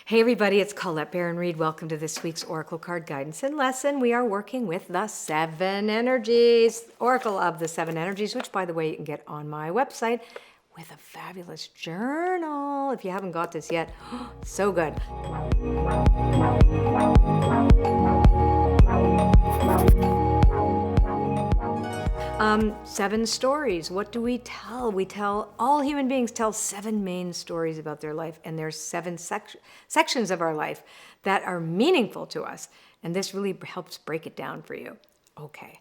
Hey everybody, it's Colette Baron-Reed. Welcome to this week's Oracle Card Guidance and Lesson. We are working with the 7 energies, Oracle of the 7 energies, which by the way, you can get on my website with a fabulous journal. If you haven't got this yet, so good. 7 stories. What do we tell? All human beings tell 7 main stories about their life, and there's 7 sections of our life that are meaningful to us. And this really helps break it down for you. Okay,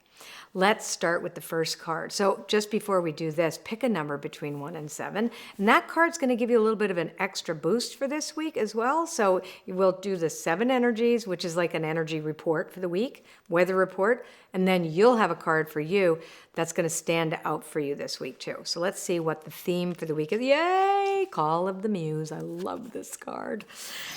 let's start with the first card. So just before we do this, pick a number between 1 and 7. And that card's going to give you a little bit of an extra boost for this week as well. So we'll do the 7 energies, which is like an energy report for the week, weather report. And then you'll have a card for you that's going to stand out for you this week too. So let's see what the theme for the week is. Yay! Call of the Muse. I love this card.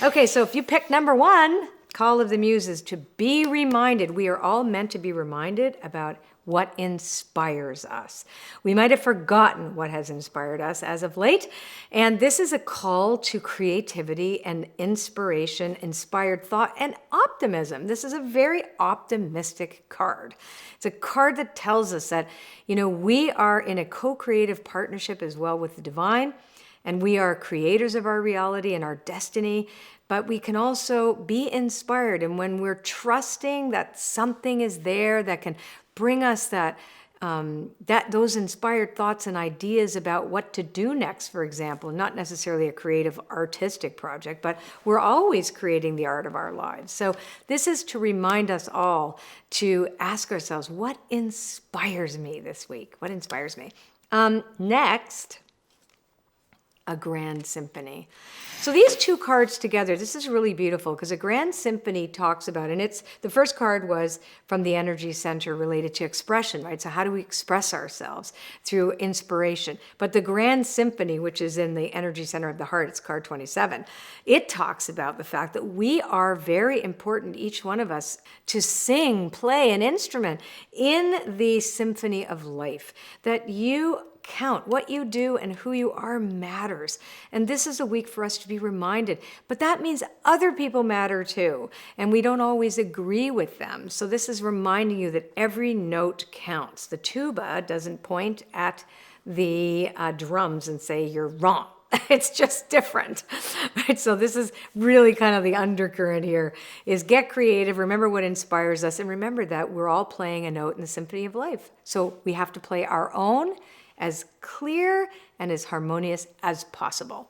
Okay, so if you pick number 1, Call of the Muse is to be reminded. We are all meant to be reminded about what inspires us. We might have forgotten what has inspired us as of late, and this is a call to creativity and inspiration, inspired thought, and optimism. This is a very optimistic card. It's a card that tells us that, we are in a co-creative partnership as well with the divine, and we are creators of our reality and our destiny. But we can also be inspired. And when we're trusting that something is there that can bring us those inspired thoughts and ideas about what to do next, for example, not necessarily a creative artistic project, but we're always creating the art of our lives. So this is to remind us all to ask ourselves, what inspires me this week? What inspires me? Next, a grand symphony. So these 2 cards together, this is really beautiful because a grand symphony talks about, and the first card was from the energy center related to expression, right? So how do we express ourselves through inspiration? But the grand symphony, which is in the energy center of the heart, it's card 27, it talks about the fact that we are very important, each one of us, to sing, play an instrument in the symphony of life, that you count. What you do and who you are matters. And this is a week for us to be reminded. But that means other people matter too. And we don't always agree with them. So this is reminding you that every note counts. The tuba doesn't point at the drums and say, you're wrong. It's just different, right? So this is really kind of the undercurrent here, is get creative, remember what inspires us, and remember that we're all playing a note in the symphony of life. So we have to play our own as clear and as harmonious as possible.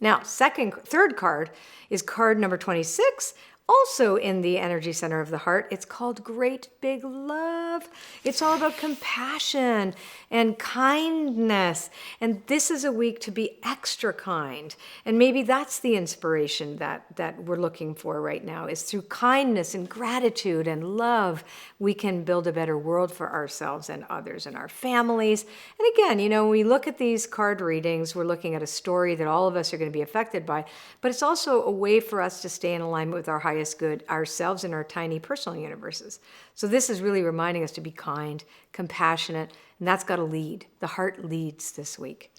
Now, third card is card number 26, also in the energy center of the heart. It's called Great Big Love. It's all about compassion and kindness. And this is a week to be extra kind. And maybe that's the inspiration that we're looking for right now, is through kindness and gratitude and love, we can build a better world for ourselves and others and our families. And again, when we look at these card readings, we're looking at a story that all of us are going to be affected by, but it's also a way for us to stay in alignment with our highest good, ourselves and our tiny personal universes. So this is really reminding us to be kind, compassionate, and that's got to lead. The heart leads this week.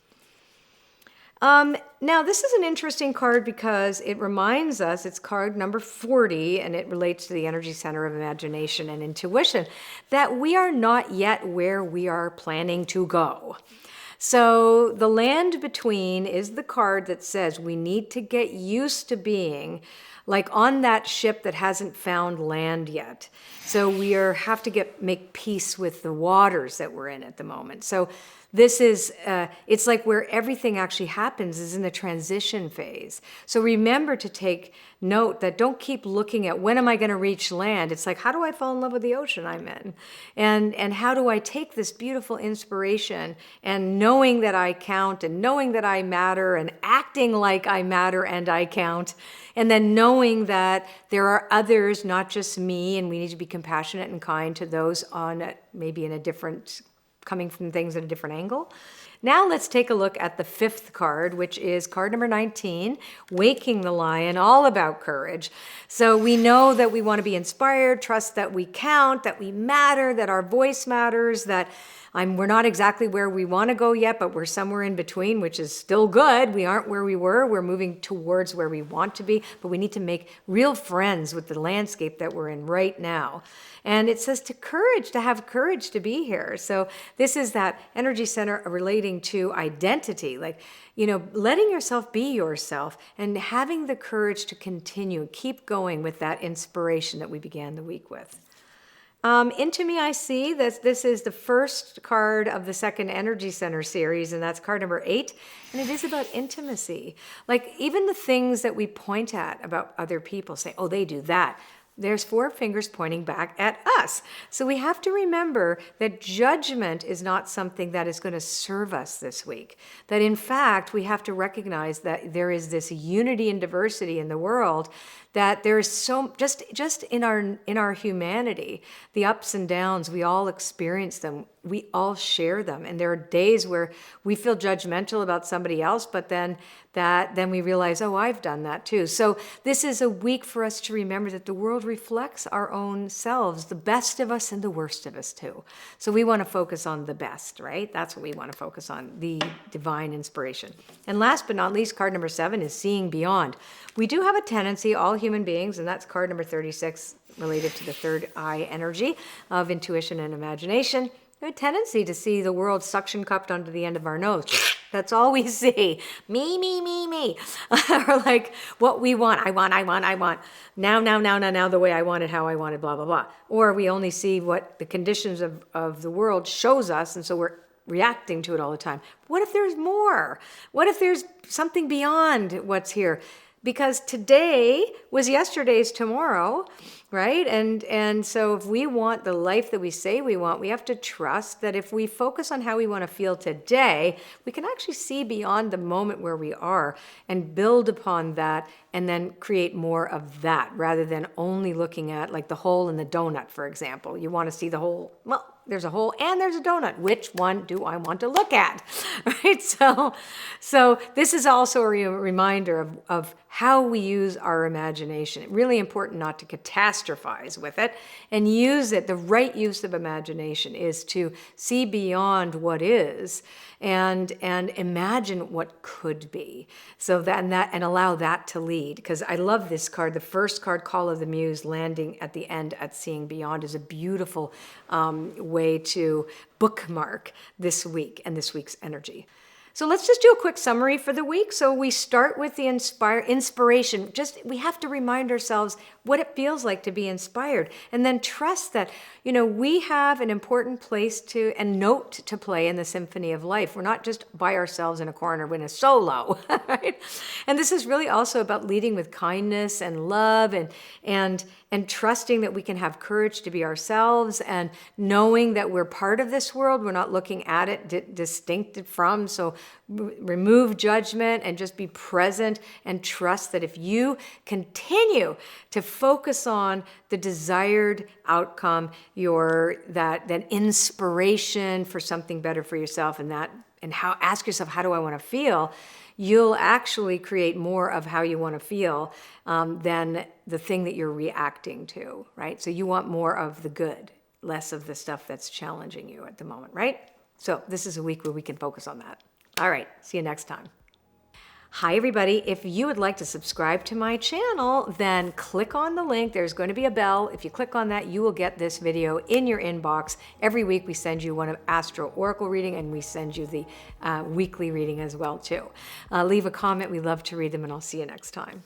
Now, this is an interesting card because it reminds us, it's card number 40, and it relates to the energy center of imagination and intuition, that we are not yet where we are planning to go. So the land between is the card that says we need to get used to being like on that ship that hasn't found land yet. So we have to make peace with the waters that we're in at the moment. So this is, it's like where everything actually happens is in the transition phase. So remember to take note that don't keep looking at when am I going to reach land. It's like, how do I fall in love with the ocean I'm in? And how do I take this beautiful inspiration and knowing that I count and knowing that I matter and acting like I matter and I count, and then knowing that there are others, not just me, and we need to be compassionate and kind to those on maybe in a different, coming from things at a different angle. Now let's take a look at the fifth card, which is card number 19, Waking the Lion, all about courage. So we know that we want to be inspired, trust that we count, that we matter, that our voice matters, that we're not exactly where we want to go yet, but we're somewhere in between, which is still good. We aren't where we were. We're moving towards where we want to be, but we need to make real friends with the landscape that we're in right now. And it says to have courage to be here. So this is that energy center relating to identity, like, letting yourself be yourself and having the courage to continue, keep going with that inspiration that we began the week with. Into Me I See, this is the first card of the second Energy Center series, and that's card number 8, and it is about intimacy. Like, even the things that we point at about other people, say, oh, they do that. There's 4 fingers pointing back at us. So we have to remember that judgment is not something that is going to serve us this week. That in fact, we have to recognize that there is this unity and diversity in the world, that there is so just in our humanity, the ups and downs, we all experience them. We all share them. And there are days where we feel judgmental about somebody else, but then we realize, oh, I've done that too. So this is a week for us to remember that the world reflects our own selves, the best of us and the worst of us too. So we want to focus on the best, right? That's what we want to focus on, the divine inspiration. And last but not least, card number 7 is Seeing Beyond. We do have a tendency, all human beings, and that's card number 36, related to the third eye energy of intuition and imagination. We have a tendency to see the world suction cupped onto the end of our nose. That's all we see. Me, me, me, me. Or like what we want. I want. Now, the way I want it, how I want it, blah, blah, blah. Or we only see what the conditions of the world shows us, and so we're reacting to it all the time. What if there's more? What if there's something beyond what's here? Because today was yesterday's tomorrow, right? And so if we want the life that we say we want, we have to trust that if we focus on how we want to feel today, we can actually see beyond the moment where we are and build upon that and then create more of that rather than only looking at like the hole in the donut, for example. You want to see the whole, well, there's a hole and there's a donut. Which one do I want to look at? Right? So this is also a reminder of how we use our imagination. It's really important not to catastrophize with it and use it. The right use of imagination is to see beyond what is and imagine what could be. So and allow that to lead. Because I love this card. The first card, Call of the Muse, landing at the end at Seeing Beyond, is a beautiful way to bookmark this week and this week's energy. So let's just do a quick summary for the week. So we start with the inspiration. We have to remind ourselves what it feels like to be inspired, and then trust that, we have an important place and note to play in the symphony of life. We're not just by ourselves in a corner in a solo, right? And this is really also about leading with kindness and love and trusting that we can have courage to be ourselves and knowing that we're part of this world. We're not looking at it distinct from. So remove judgment and just be present and trust that if you continue to focus on the desired outcome, that inspiration for something better for yourself ask yourself, how do I want to feel? You'll actually create more of how you want to feel than the thing that you're reacting to, right? So you want more of the good, less of the stuff that's challenging you at the moment, right? So this is a week where we can focus on that. All right, see you next time. Hi, everybody. If you would like to subscribe to my channel, then click on the link. There's going to be a bell. If you click on that, you will get this video in your inbox. Every week we send you one of Astro Oracle reading, and we send you the weekly reading as well, too. Leave a comment. We love to read them, and I'll see you next time.